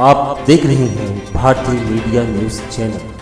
आप देख रहे हैं भारतीय media news channel.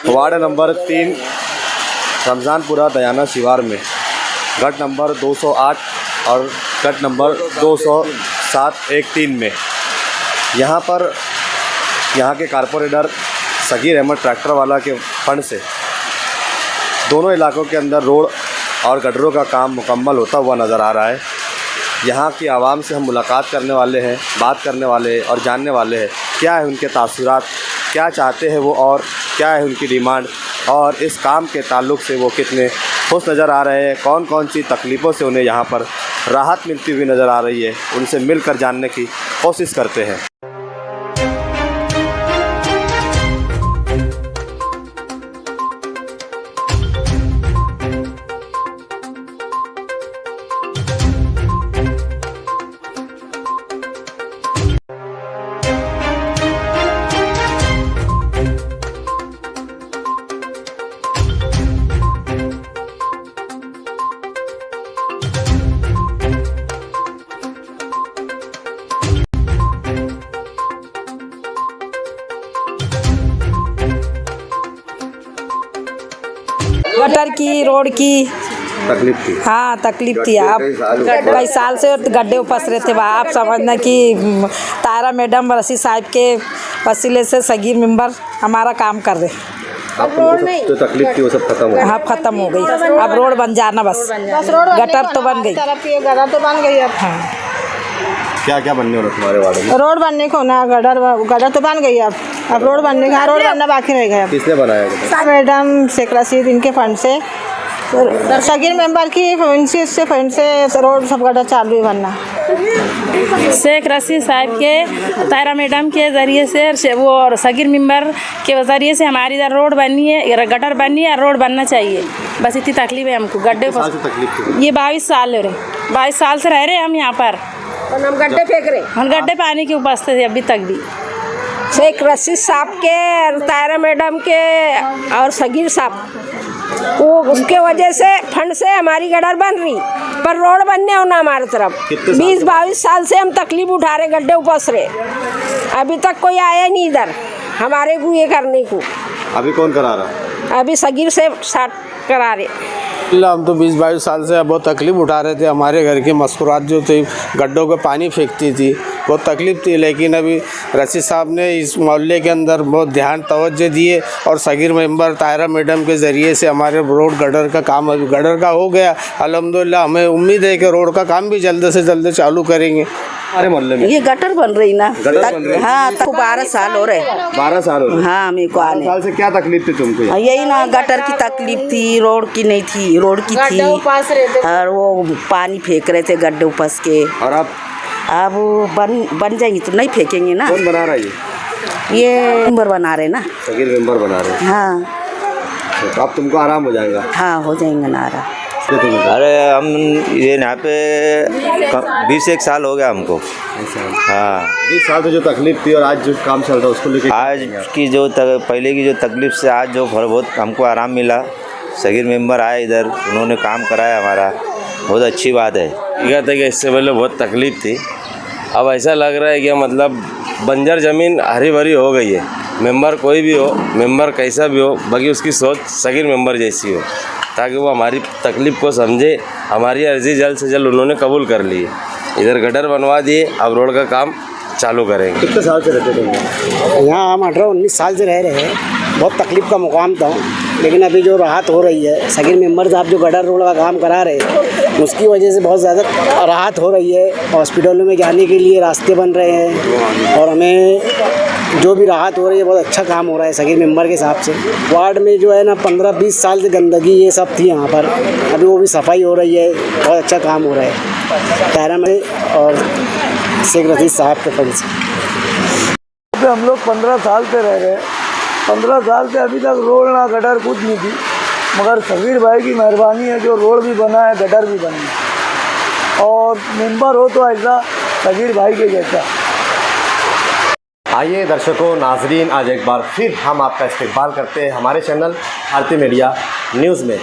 Ward number 3 रमज़ानपुरा दयाना शिवार में गट नंबर 208 और गट नंबर 207-13 में यहाँ के कारपोरेटर सगीर अहमद ट्रैक्टर वाला के फंड से दोनों इलाकों के अंदर रोड और गटरों का काम मुकम्मल होता हुआ नज़र आ रहा है। यहाँ की आवाम से हम मुलाकात करने वाले हैं, बात करने वाले हैं और जानने वाले हैं क्या है उनके तासुरात, क्या चाहते हैं वो और क्या है उनकी डिमांड और इस काम के ताल्लुक़ से वो कितने खुश नज़र आ रहे हैं, कौन कौन सी तकलीफ़ों से उन्हें यहाँ पर राहत मिलती हुई नज़र आ रही है, उनसे मिलकर जानने की कोशिश करते हैं। गटर की, रोड की तकलीफ थी। हाँ तकलीफ थी। आप कई साल से गड्ढे उपस रहे थे। आप समझना कि तारा मैडम रसी साहब के वसीले से सगीर मेंबर हमारा काम कर रहे। अब जो तकलीफ थी वो सब खत्म हो गई। हाँ खत्म हो गई। अब रोड बन जाना बस गटर तो बन गई। गटर तो बन गई अब। हाँ क्या क्या बनने वाला तुम्हारे वार्ड में? रोड बनने को ना, गटर तो बन गई अब रोड बनने का, रोड बनना बाकी रह गया। किसने बनाया? मैडम शेख रशीद इनके फंड से, सगीर मेंबर की फंड से रोड सब गटर चालू ही बनना। शेख रशीद साहब के, तारा मैडम के ज़रिए से वो और सगीर मेंबर के ज़रिए से हमारी इधर रोड बननी है, गटर बननी है, रोड बनना चाहिए। बस इतनी तकलीफ है हमको। गड्ढे ये 22 साल हो रहे, 22 साल से रह रहे हम यहाँ पर। हम गड्ढे फेंक रहे, हम गड्ढे पानी की उपस्थित थे अभी तक भी। शेख रशीद साहब के, तारा मैडम के और सगीर साहब वो उसके वजह से फंड से हमारी गटर बन रही, पर रोड बनने होना हमारे तरफ। 20-22 साल से हम तकलीफ उठा रहे, गड्ढे उपस रहे, अभी तक कोई आया नहीं इधर हमारे को ये करने को। अभी कौन करा रहा? अभी सगीर से साथ करा रहे। हम तो 20-22 साल से बहुत तकलीफ़ उठा रहे थे। हमारे घर की मस्कुरात जो थी, गड्ढों को पानी फेंकती थी, बहुत तकलीफ़ थी। लेकिन अभी रशीद साहब ने इस मोहल्ले के अंदर बहुत ध्यान तवज्जो दिए और सगीर मेंबर तायरा मैडम के ज़रिए से हमारे रोड गटर का काम अभी गटर का हो गया अल्हम्दुलिल्लाह। हमें उम्मीद है कि रोड का काम भी जल्द से जल्द चालू करेंगे। हमारे मोहल्ले में ये गटर बन रही ना। हाँ तक 12 साल हो रहे। 12 साल हो रहे। हाँ मेरे को आने साल से क्या तकलीफ थी तुमको? यही ना, गटर की तकलीफ थी, रोड की नहीं थी, रोड की थी और वो पानी फेंक रहे थे गड्ढे उपस के। और अब बन जाएंगी तो नहीं फेंकेंगे ना। कौन बना रहा है ये मेंबर बना रहे ना, सगीर मेंबर बना रहे? हाँ तो अब तुमको आराम हो जाएगा? हाँ हो जाएंगे ना आराम। अरे हम ये यहाँ पे 20 साल हो गया हमको। हाँ 20 साल से जो तकलीफ थी और आज जो काम चल रहा है उसको लेके आज की जो पहले की जो तकलीफ से आज जो बहुत हमको आराम मिला। सगीर मेंबर आए इधर, उन्होंने काम कराया हमारा, बहुत अच्छी बात है। क्या था कि इससे पहले बहुत तकलीफ थी, अब ऐसा लग रहा है कि मतलब बंजर ज़मीन हरी भरी हो गई है। मेंबर कोई भी हो, मेंबर कैसा भी हो, बाकी उसकी सोच सगीर मेंबर जैसी हो, ताकि वो हमारी तकलीफ़ को समझे। हमारी अर्ज़ी जल्द से जल्द उन्होंने कबूल कर ली है। इधर गटर बनवा दिए, अब रोड का काम चालू करेंगे। कितने साल से रहते थे यहाँ? हम 18-19 साल से रह रहे हैं। बहुत तकलीफ़ का मुकाम था, लेकिन अभी जो राहत हो रही है, सगीर मेंबर साहब जो गटर रोड का काम करा रहे हैं, उसकी वजह से बहुत ज़्यादा राहत हो रही है। हॉस्पिटलों में जाने के लिए रास्ते बन रहे हैं और हमें जो भी राहत हो रही है, बहुत अच्छा काम हो रहा है सगीर मेंबर के हिसाब से। वार्ड में जो है ना 15-20 साल से गंदगी ये सब थी यहाँ पर, अभी वो भी सफाई हो रही है, बहुत अच्छा काम हो रहा है तायरा में और शेख रशीद साहब के फंड से। हम लोग 15 साल से रह रहे हैं। 15 साल से अभी तक रोड ना गटर कुछ नहीं थी, मगर सगीर भाई की मेहरबानी है, जो रोड भी बना है, गटर भी बनी है, और मेंबर हो तो ऐसा सगीर भाई के जैसा। आइए दर्शकों, नाजरीन, आज एक बार फिर हम आपका इस्तकबाल करते हैं हमारे चैनल भारतीय मीडिया न्यूज़ में।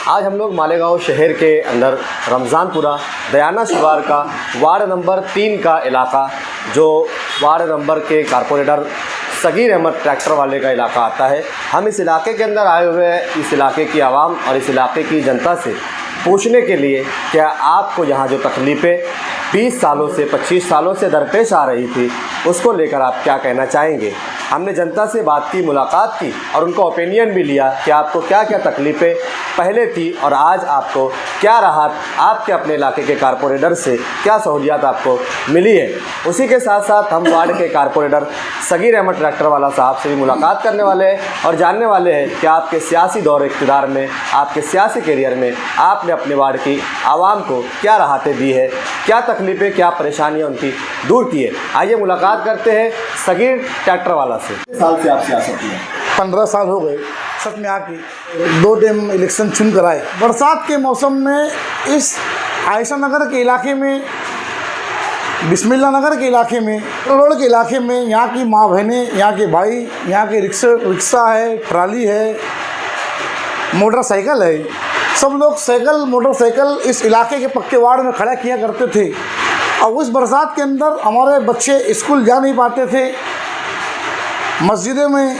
आज हम लोग मालेगांव शहर के अंदर रमज़ानपुरा दयाना शिवार का वार्ड नंबर 3 का इलाका, जो वार्ड नंबर के कारपोरेटर सगीर अहमद ट्रैक्टर वाले का इलाका आता है। हम इस इलाके के अंदर आए हुए हैं, इस इलाके की आवाम और इस इलाके की जनता से पूछने के लिए, क्या आपको यहाँ जो तकलीफ़ें 20 सालों से 25 सालों से दरपेश आ रही थी, उसको लेकर आप क्या कहना चाहेंगे। हमने जनता से बात की, मुलाकात की और उनका ओपिनियन भी लिया कि आपको क्या क्या तकलीफ़ें पहले थी और आज आपको क्या राहत, आपके अपने इलाके के कारपोरेटर से क्या सहूलियात आपको मिली है। उसी के साथ साथ हम वार्ड के कारपोरेटर सगीर अहमद ट्रैक्टर वाला साहब से भी मुलाकात करने वाले हैं और जानने वाले हैं कि आपके सियासी दौर इक़्तिदार में, आपके सियासी करियर में आपने अपने वार्ड की आवाम को क्या राहतें दी है, क्या तकलीफ़ें, क्या परेशानियाँ उनकी दूर की है। आइए मुलाकात करते हैं सगीर ट्रैक्टर वाला से। साल से आप सियासत में? 15 साल हो गए सच में आके। 2 टाइम इलेक्शन चुन कर आए। बरसात के मौसम में इस आयशा नगर के इलाके में, बिस्मिल्लाह नगर के इलाके में, रोड के इलाके में, यहाँ की माँ बहनें, यहाँ के भाई, यहाँ के रिक्शा है, ट्राली है, मोटरसाइकिल है, सब लोग साइकिल मोटरसाइकिल इस इलाके के पक्के वार्ड में खड़ा किया करते थे। और उस बरसात के अंदर हमारे बच्चे स्कूल जा नहीं पाते थे। मस्जिदों में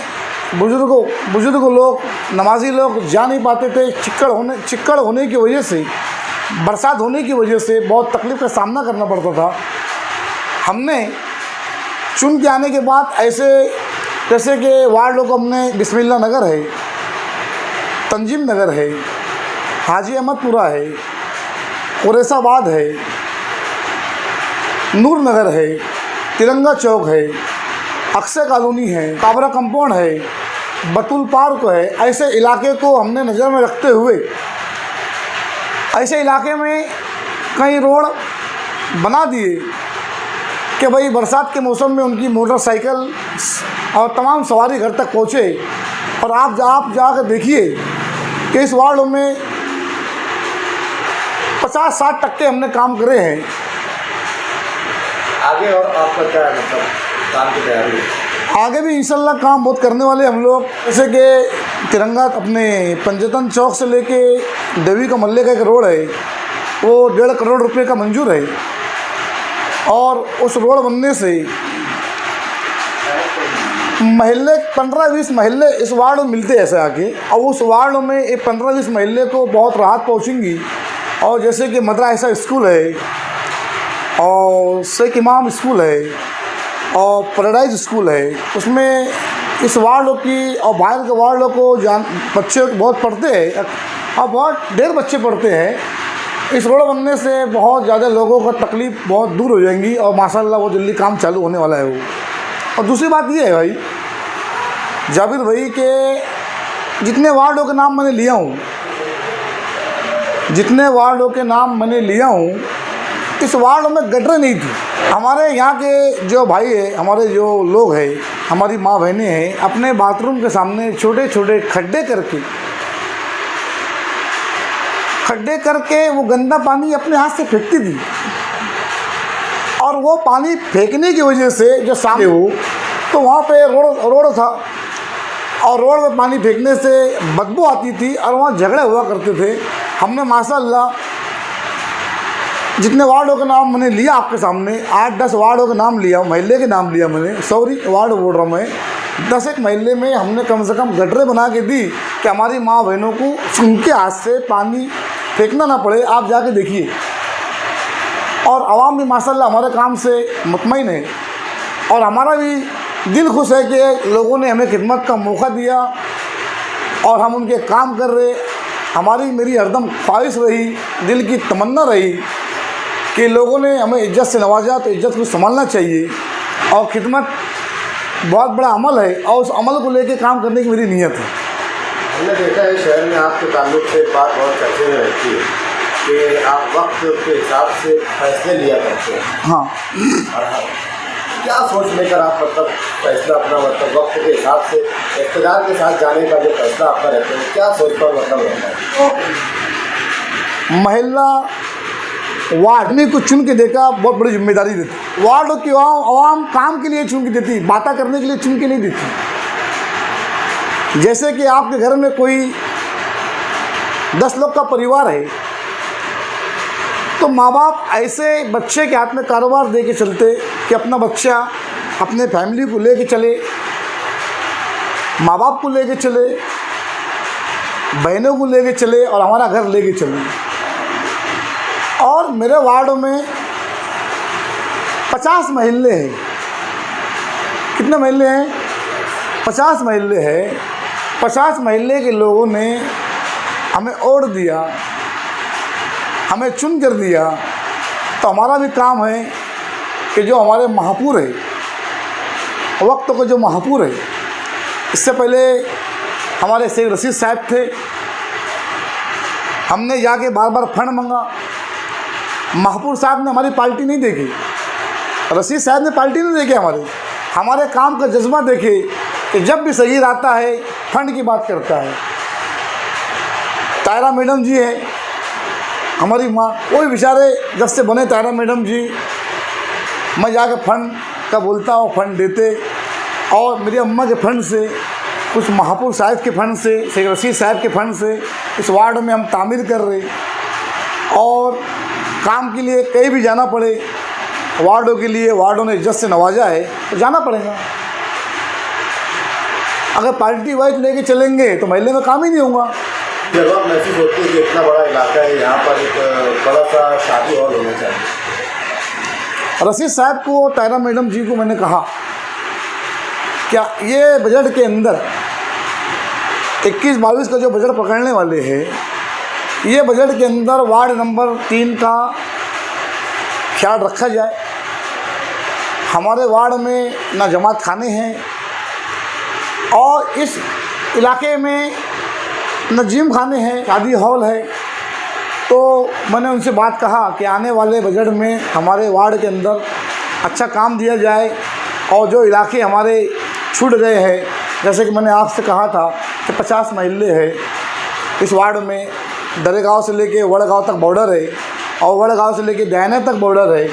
बुजुर्ग लोग, नमाजी लोग जा नहीं पाते थे। चिक्कड़ होने की वजह से, बरसात होने की वजह से बहुत तकलीफ़ का सामना करना पड़ता था। हमने चुन के आने के बाद ऐसे जैसे कि वार्ड लोग हमने बिस्मिल्लाह नगर है, तंजीम नगर है, हाजी अहमदपुरा है, कुरैसाबाद है, नूर नगर है, तिरंगा चौक है, अक्षय कॉलोनी है, काबरा कंपाउंड है, बतुल पार्क है। ऐसे इलाके को हमने नज़र में रखते हुए ऐसे इलाके में कई रोड बना दिए कि भाई बरसात के मौसम में उनकी मोटरसाइकिल और तमाम सवारी घर तक पहुँचे। और आप जाकर देखिए कि इस वार्ड में 50-60% हमने काम करे हैं। आगे और आपका क्या मतलब काम की तैयारी है? आगे भी इंशाल्लाह काम बहुत करने वाले हम लोग। जैसे कि तिरंगा अपने पंजतन चौक से लेके देवी का मल्ले का एक रोड है, वो 1.5 करोड़ रुपए का मंजूर है। और उस रोड बनने से महल्ले 15-20 महल्ले इस वार्ड में मिलते ऐसे आके, और उस वार्ड में ये 15-20 महल्ले को बहुत राहत पहुँचेंगी। और जैसे कि मदरसा स्कूल है और शेख इमाम स्कूल है और पैराडाइज स्कूल है, उसमें इस वार्ड की और बाहर के वार्डों को बच्चे बहुत पढ़ते हैं और बहुत ढेर बच्चे पढ़ते हैं। इस रोड बनने से बहुत ज़्यादा लोगों का तकलीफ़ बहुत दूर हो जाएंगी और माशाल्लाह वो जल्दी काम चालू होने वाला है वो। और दूसरी बात ये है भाई, जाबिर भाई के जितने वार्डों के नाम मैंने लिया हूँ, इस वार्ड में गटर नहीं थी। हमारे यहाँ के जो भाई है, हमारे जो लोग हैं, हमारी माँ बहनें हैं, अपने बाथरूम के सामने छोटे छोटे खड्डे करके वो गंदा पानी अपने हाथ से फेंकती थी। और वो पानी फेंकने की वजह से जो सामने हो तो वहाँ पे रोड था और रोड में पानी फेंकने से बदबू आती थी और वहाँ झगड़े हुआ करते थे। हमने माशाल्लाह जितने वार्डों का नाम मैंने लिया आपके सामने, 8-10 वार्डों का नाम लिया, महल्ले के नाम लिया मैंने, सॉरी वार्ड बोल रहा हूँ मैं, 10 एक महल्ले में हमने कम से कम गटरें बना के दी कि हमारी माँ बहनों को उनके हाथ से पानी फेंकना ना पड़े। आप जाके देखिए। और आवाम भी माशाल्लाह हमारे काम से मुतमईन है और हमारा भी दिल खुश है कि लोगों ने हमें खिदमत का मौका दिया और हम उनके काम कर रहे। हमारी मेरी हरदम ख्वाहिश रही, दिल की तमन्ना रही कि लोगों ने हमें इज्जत से नवाजा तो इज्जत को संभालना चाहिए और खिदमत बहुत बड़ा अमल है और उस अमल को लेके काम करने की मेरी नीयत है। हमने देखा है शहर में आपके ताल्लुक से बात बहुत चर्चे में रहती है कि आप वक्त के हिसाब से फैसले लिया करते हैं। हाँ, क्या सोच लेकर आप मतलब फैसला अपना मतलब वक्त के हिसाब से इक़्तिदार के साथ जाने का जो फैसला आपका रहता है, क्या सोच कर मतलब रहता है? महिला वार्ड में कुछ चुन के देखा बहुत बड़ी जिम्मेदारी देती। वार्ड की आवाम काम के लिए चुन के देती, बातें करने के लिए चुन के नहीं देती। जैसे कि आपके घर में कोई 10 लोग का परिवार है तो माँ बाप ऐसे बच्चे के हाथ में कारोबार दे के चलते कि अपना बच्चा अपने फैमिली को लेके चले, माँ बाप को लेके चले, बहनों को लेके चले और हमारा घर लेके चले। और मेरे वार्ड में 50 महल्ले हैं। कितने महल्ले हैं? 50 महल्ले हैं। 50 महल्ले के लोगों ने हमें ओढ़ दिया, हमें चुन कर दिया। तो हमारा भी काम है कि जो हमारे महापुर है, वक्त को जो महापुर है, इससे पहले हमारे शेख रशीद साहब थे, हमने जाके बार बार फंड मांगा। महापुर साहब ने हमारी पार्टी नहीं देखी, रशीद साहब ने पार्टी नहीं देखी, हमारे काम का जज्बा देखे कि जब भी सगीर आता है फंड की बात करता है। तायरा मैडम जी है हमारी माँ, कोई बेचारे जब से बने तायरा मैडम जी, मैं जाकर फंड का बोलता हूँ, फंड देते। और मेरी अम्मा के फंड से, कुछ महापुर साहब के फंड से, शेख रशीद साहब के फंड से इस वार्ड में हम तामीर कर रहे। और काम के लिए कहीं भी जाना पड़े, वार्डों के लिए वार्डों ने इज्जत से नवाजा है तो जाना पड़ेगा। अगर पार्टी वाइज लेके चलेंगे तो महल्ले में काम ही नहीं होगा। जब महसूस होती है कि इतना बड़ा इलाका है, यहाँ पर एक बड़ा सा शादी हॉल होना चाहिए। रशीद साहब को, तायरा मैडम जी को मैंने कहा क्या ये बजट के अंदर 21-22 का जो बजट पकड़ने वाले हैं, ये बजट के अंदर वार्ड नंबर 3 का ख्याल रखा जाए। हमारे वार्ड में ना जमात खाने हैं और इस इलाके में न जिम खाने हैं, शादी हॉल है। तो मैंने उनसे बात कहा कि आने वाले बजट में हमारे वार्ड के अंदर अच्छा काम दिया जाए और जो इलाके हमारे छूट गए हैं, जैसे कि मैंने आपसे कहा था कि 50 महल्ले हैं इस वार्ड में, दरेगांव से लेके वड़गांव तक बॉर्डर है और वड़गांव से लेके दयाने तक बॉर्डर है,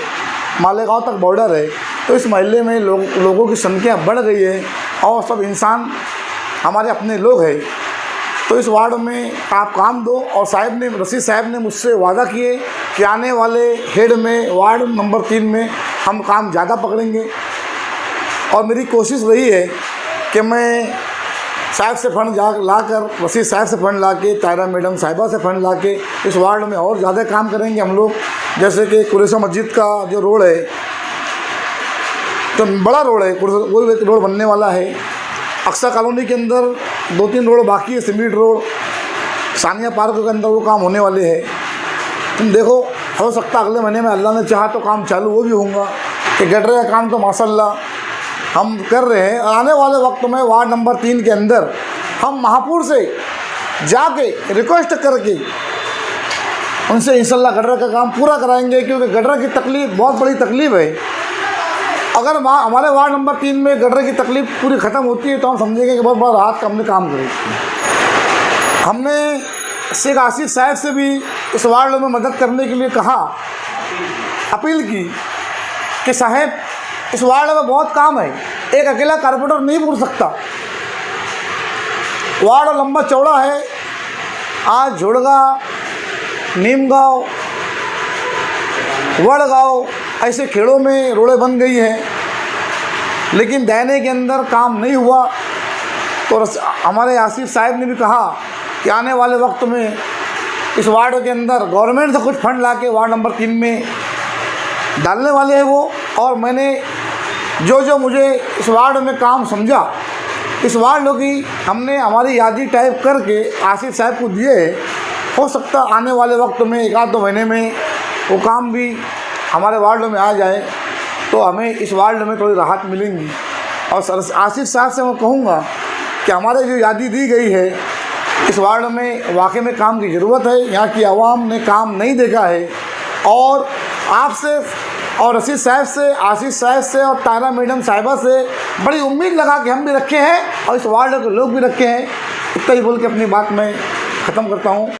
मालेगांव तक बॉर्डर है। तो इस महल्ले में लोगों की संख्या बढ़ गई है और सब इंसान हमारे अपने लोग हैं। तो इस वार्ड में आप काम दो। और रशीद साहब ने मुझसे वादा किए कि आने वाले हेड में वार्ड नंबर 3 में हम काम ज़्यादा पकड़ेंगे। और मेरी कोशिश रही है कि मैं साहब से फंड लाकर, रशीद साहब से फंड लाके, तायरा मैडम साहिबा से फंड लाके इस वार्ड में और ज़्यादा काम करेंगे हम लोग। जैसे कि कुरेशा मस्जिद का जो रोड है, तो बड़ा रोड है, वो एक रोड बनने वाला है। अक्सा कॉलोनी के अंदर 2-3 रोड बाकी है, सीमेंट रोड, सानिया पार्क के अंदर वो काम होने वाले हैं। तुम देखो, हो सकता अगले महीने में अल्लाह ने चाहा तो काम चालू वो भी होगा। कि गटर का काम तो माशाल्लाह हम कर रहे हैं। आने वाले वक्त में वार्ड नंबर 3 के अंदर हम महापुर से जाके रिक्वेस्ट करके उनसे इंशाल्लाह गटर का काम पूरा कराएंगे, क्योंकि गटर की तकलीफ़ बहुत बड़ी तकलीफ़ है। अगर हमारे वार्ड नंबर 3 में गटर की तकलीफ़ पूरी ख़त्म होती है तो हम समझेंगे कि बहुत बड़ा राहत का हमने काम करें। हमने शेख आसिफ साहब से भी इस वार्ड में मदद करने के लिए कहा, अपील की कि साहब इस वार्ड में बहुत काम है, एक अकेला कारपोरेटर नहीं पूछ सकता। वार्ड लंबा चौड़ा है। आज झोड़गा, नीमगांव, वड़गांव ऐसे खेड़ों में रोडें बन गई हैं, लेकिन दैने के अंदर काम नहीं हुआ। तो हमारे आसिफ साहब ने भी कहा कि आने वाले वक्त में इस वार्ड के अंदर गवर्नमेंट से कुछ फंड लाके वार्ड नंबर 3 में डालने वाले हैं वो। और मैंने जो जो मुझे इस वार्ड में काम समझा, इस वार्ड की हमने हमारी यादी टाइप करके आसिफ साहब को दिए। हो सकता आने वाले वक्त में 1-2 महीने में वो काम भी हमारे वार्ड में आ जाए, तो हमें इस वार्ड में थोड़ी राहत मिलेंगी। और आसिफ साहब से मैं कहूँगा कि हमारे जो यादी दी गई है, इस वार्ड में वाकई में काम की ज़रूरत है। यहाँ की आवाम ने काम नहीं देखा है, और आपसे और रशीद साहब से, आशीष साहब से और तायरा मैडम साहिबा से बड़ी उम्मीद लगा के हम भी रखे हैं और इस वार्ड के लोग भी रखे हैं। इतना ही बोल के अपनी बात मैं ख़त्म करता हूँ।